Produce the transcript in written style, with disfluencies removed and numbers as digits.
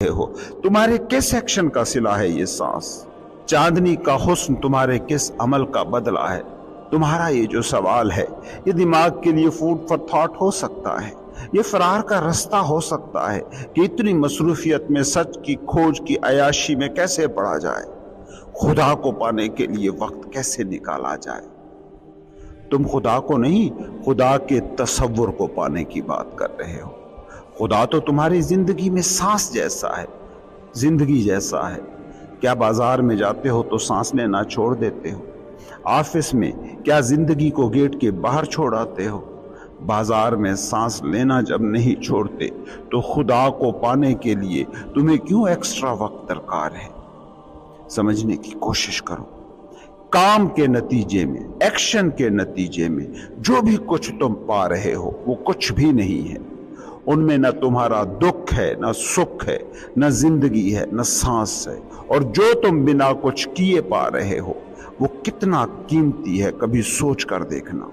हो, तुम्हारे किस एक्शन का सिला है ये सांस? चांदनी का हुस्न तुम्हारे किस अमल का बदला है? तुम्हारा ये जो सवाल है, ये दिमाग के लिए फूड फॉर थॉट हो सकता है, ये फरार का रास्ता हो सकता है कि इतनी मसरूफियत में सच की खोज की अयाशी में कैसे पड़ा जाए, खुदा को पाने के लिए वक्त कैसे निकाला जाए। तुम खुदा को नहीं, खुदा के तसव्वुर को पाने की बात कर रहे हो। खुदा तो तुम्हारी जिंदगी में सांस जैसा है, जिंदगी जैसा है। क्या बाजार में जाते हो तो सांस लेना छोड़ देते हो? ऑफिस में क्या जिंदगी को गेट के बाहर छोड़ आते हो? बाजार में सांस लेना जब नहीं छोड़ते तो खुदा को पाने के लिए तुम्हें क्यों एक्स्ट्रा वक्त दरकार है? समझने की कोशिश करो। काम के नतीजे में, एक्शन के नतीजे में जो भी कुछ तुम पा रहे हो वो कुछ भी नहीं है। उनमें न तुम्हारा दुख है, न सुख है, न जिंदगी है, न सांस है। और जो तुम बिना कुछ किए पा रहे हो वो कितना कीमती है, कभी सोच कर देखना।